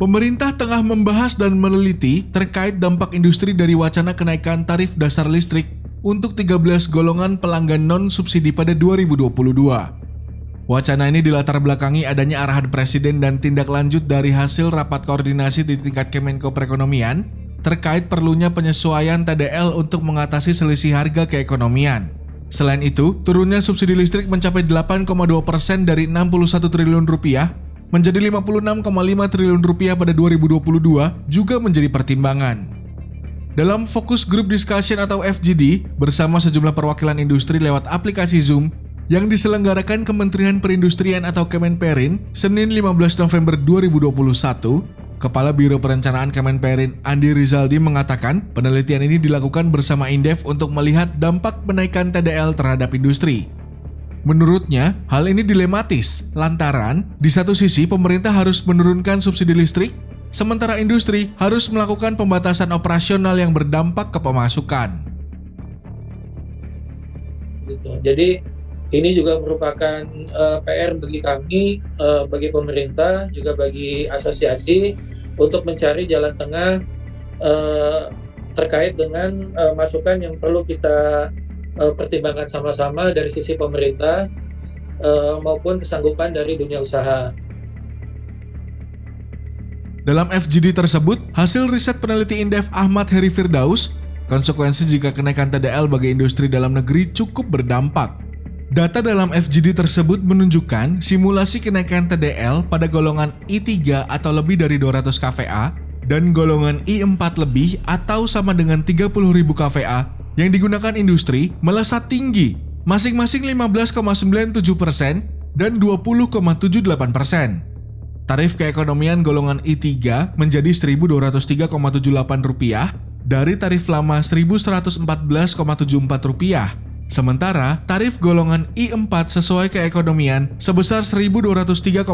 Pemerintah tengah membahas dan meneliti terkait dampak industri dari wacana kenaikan tarif dasar listrik untuk 13 golongan pelanggan non-subsidi pada 2022. Wacana ini dilatar belakangi adanya arahan Presiden dan tindak lanjut dari hasil rapat koordinasi di tingkat Kemenko Perekonomian terkait perlunya penyesuaian TDL untuk mengatasi selisih harga keekonomian. Selain itu, turunnya subsidi listrik mencapai 8,2% dari 61 triliun rupiah menjadi 56,5 triliun rupiah pada 2022 juga menjadi pertimbangan. Dalam Fokus Group Discussion atau FGD bersama sejumlah perwakilan industri lewat aplikasi Zoom yang diselenggarakan Kementerian Perindustrian atau Kemenperin Senin 15 November 2021, Kepala Biro Perencanaan Kemenperin Andi Rizaldi mengatakan penelitian ini dilakukan bersama Indef untuk melihat dampak kenaikan TDL terhadap industri. Menurutnya, hal ini dilematis lantaran di satu sisi pemerintah harus menurunkan subsidi listrik, sementara industri harus melakukan pembatasan operasional yang berdampak ke pemasukan. Jadi ini juga merupakan PR bagi kami, bagi pemerintah, juga bagi asosiasi untuk mencari jalan tengah terkait dengan masukan yang perlu kita pertimbangkan sama-sama dari sisi pemerintah maupun kesanggupan dari dunia usaha. Dalam FGD tersebut, hasil riset peneliti Indef Ahmad Heri Firdaus, konsekuensi jika kenaikan TDL bagi industri dalam negeri cukup berdampak. Data dalam FGD tersebut menunjukkan simulasi kenaikan TDL pada golongan I3 atau lebih dari 200 kVA dan golongan I4 lebih atau sama dengan 30.000 kVA yang digunakan industri melesat tinggi, masing-masing 15,97% dan 20,78%. Tarif keekonomian golongan I3 menjadi Rp1.203,78 dari tarif lama Rp1.114,74. Sementara tarif golongan I4 sesuai keekonomian sebesar Rp1.203,83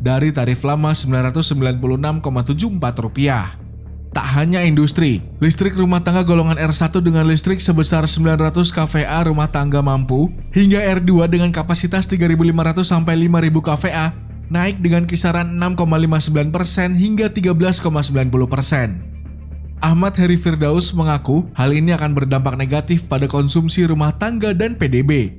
dari tarif lama Rp996,74. Tak hanya industri, listrik rumah tangga golongan R1 dengan listrik sebesar 900 kVA rumah tangga mampu hingga R2 dengan kapasitas 3.500 sampai 5.000 kVA naik dengan kisaran 6,59% hingga 13,90%. Ahmad Heri Firdaus mengaku hal ini akan berdampak negatif pada konsumsi rumah tangga dan PDB.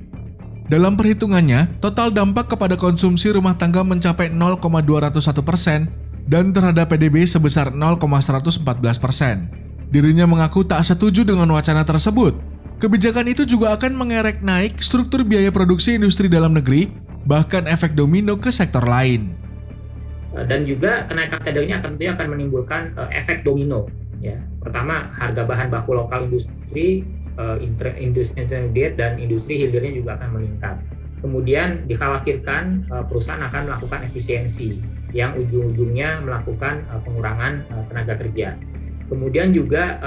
Dalam perhitungannya, total dampak kepada konsumsi rumah tangga mencapai 0,201% dan terhadap PDB sebesar 0,114%. Dirinya mengaku tak setuju dengan wacana tersebut. Kebijakan itu juga akan mengerek naik struktur biaya produksi industri dalam negeri, bahkan efek domino ke sektor lain. Dan juga kenaikan TDL-nya tentunya akan menimbulkan efek domino. Ya, pertama harga bahan baku lokal industri, industri intermediate dan industri hilirnya juga akan meningkat. Kemudian dikhawatirkan perusahaan akan melakukan efisiensi yang ujung-ujungnya melakukan pengurangan tenaga kerja. Kemudian juga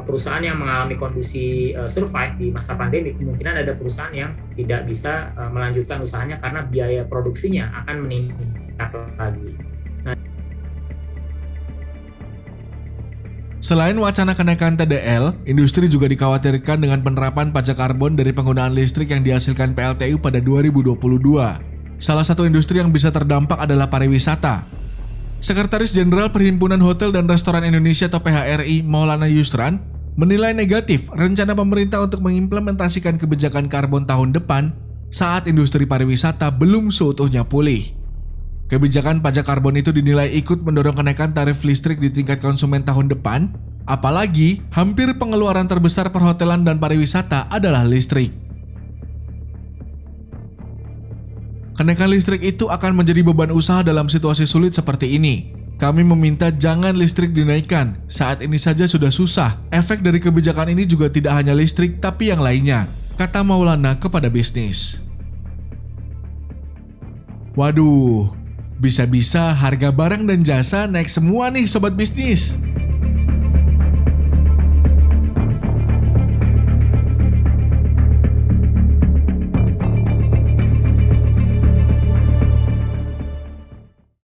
perusahaan yang mengalami kondisi survive di masa pandemi, kemungkinan ada perusahaan yang tidak bisa melanjutkan usahanya karena biaya produksinya akan meningkat lagi. Selain wacana kenaikan TDL, industri juga dikhawatirkan dengan penerapan pajak karbon dari penggunaan listrik yang dihasilkan PLTU pada 2022. Salah satu industri yang bisa terdampak adalah pariwisata. Sekretaris Jenderal Perhimpunan Hotel dan Restoran Indonesia atau PHRI, Maulana Yusran, menilai negatif rencana pemerintah untuk mengimplementasikan kebijakan karbon tahun depan saat industri pariwisata belum seutuhnya pulih. Kebijakan pajak karbon itu dinilai ikut mendorong kenaikan tarif listrik di tingkat konsumen tahun depan, apalagi hampir pengeluaran terbesar perhotelan dan pariwisata adalah listrik. Kenaikan listrik itu akan menjadi beban usaha dalam situasi sulit seperti ini. Kami meminta jangan listrik dinaikkan, saat ini saja sudah susah. Efek dari kebijakan ini juga tidak hanya listrik tapi yang lainnya, kata Maulana kepada bisnis. Waduh, bisa-bisa harga barang dan jasa naik semua nih sobat bisnis.